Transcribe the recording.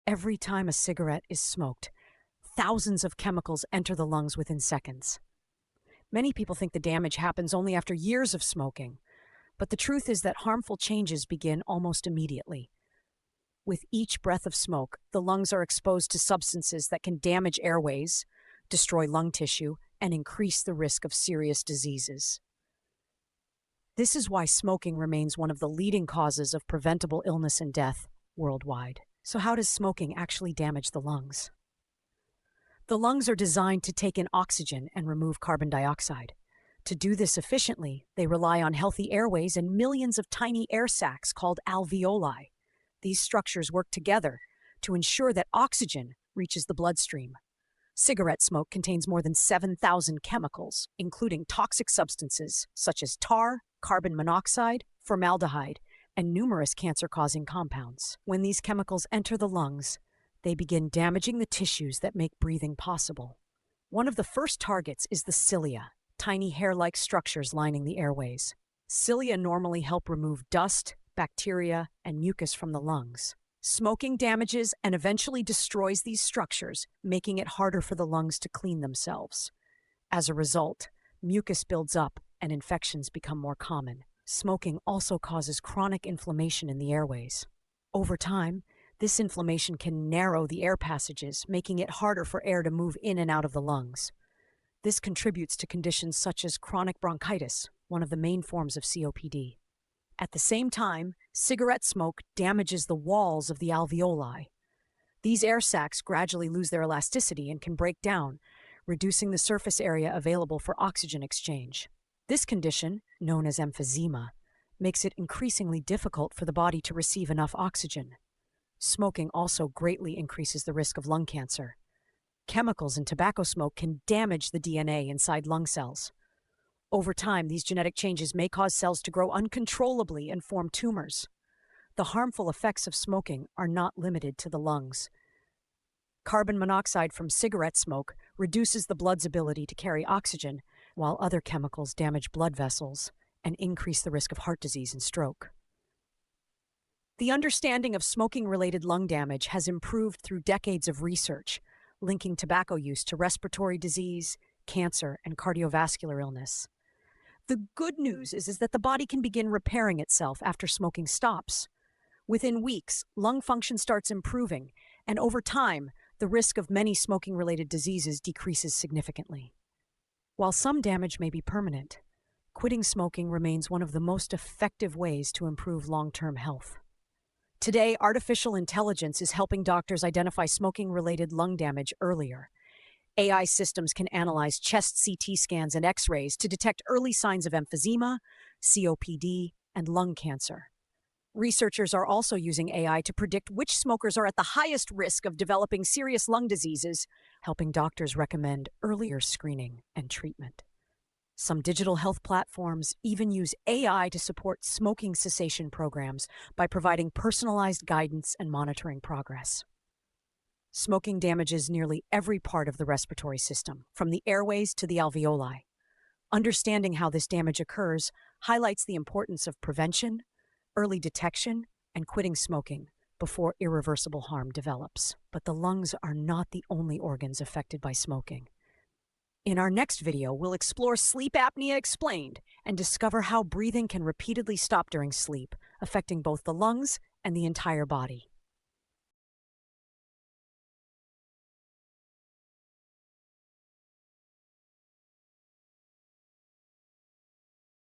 Every time a cigarette is smoked, thousands of chemicals enter the lungs within seconds. Many people think the damage happens only after years of smoking, but the truth is that harmful changes begin almost immediately. With each breath of smoke, the lungs are exposed to substances that can damage airways, destroy lung tissue, and increase the risk of serious diseases. This is why smoking remains one of the leading causes of preventable illness and death worldwide. So how does smoking actually damage the lungs? The lungs are designed to take in oxygen and remove carbon dioxide. To do this efficiently, they rely on healthy airways and millions of tiny air sacs called alveoli. These structures work together to ensure that oxygen reaches the bloodstream. Cigarette smoke contains more than 7,000 chemicals, including toxic substances such as tar, carbon monoxide, formaldehyde, and numerous cancer-causing compounds. When these chemicals enter the lungs, they begin damaging the tissues that make breathing possible. One of the first targets is the cilia, tiny hair-like structures lining the airways. Cilia normally help remove dust, bacteria, and mucus from the lungs. Smoking damages and eventually destroys these structures, making it harder for the lungs to clean themselves. As a result, mucus builds up and infections become more common. Smoking also causes chronic inflammation in the airways. Over time, this inflammation can narrow the air passages, making it harder for air to move in and out of the lungs. This contributes to conditions such as chronic bronchitis, one of the main forms of COPD. At the same time, cigarette smoke damages the walls of the alveoli. These air sacs gradually lose their elasticity and can break down, reducing the surface area available for oxygen exchange. This condition, known as emphysema, makes it increasingly difficult for the body to receive enough oxygen. Smoking also greatly increases the risk of lung cancer. Chemicals in tobacco smoke can damage the DNA inside lung cells. Over time, these genetic changes may cause cells to grow uncontrollably and form tumors. The harmful effects of smoking are not limited to the lungs. Carbon monoxide from cigarette smoke reduces the blood's ability to carry oxygen, while other chemicals damage blood vessels and increase the risk of heart disease and stroke. The understanding of smoking-related lung damage has improved through decades of research, linking tobacco use to respiratory disease, cancer, and cardiovascular illness. The good news is that the body can begin repairing itself after smoking stops. Within weeks, lung function starts improving, and over time, the risk of many smoking-related diseases decreases significantly. While some damage may be permanent, quitting smoking remains one of the most effective ways to improve long-term health. Today, artificial intelligence is helping doctors identify smoking-related lung damage earlier. AI systems can analyze chest CT scans and X-rays to detect early signs of emphysema, COPD, and lung cancer. Researchers are also using AI to predict which smokers are at the highest risk of developing serious lung diseases, helping doctors recommend earlier screening and treatment. Some digital health platforms even use AI to support smoking cessation programs by providing personalized guidance and monitoring progress. Smoking damages nearly every part of the respiratory system, from the airways to the alveoli. Understanding how this damage occurs highlights the importance of prevention, early detection, and quitting smoking before irreversible harm develops. But the lungs are not the only organs affected by smoking. In our next video, we'll explore sleep apnea explained and discover how breathing can repeatedly stop during sleep, affecting both the lungs and the entire body.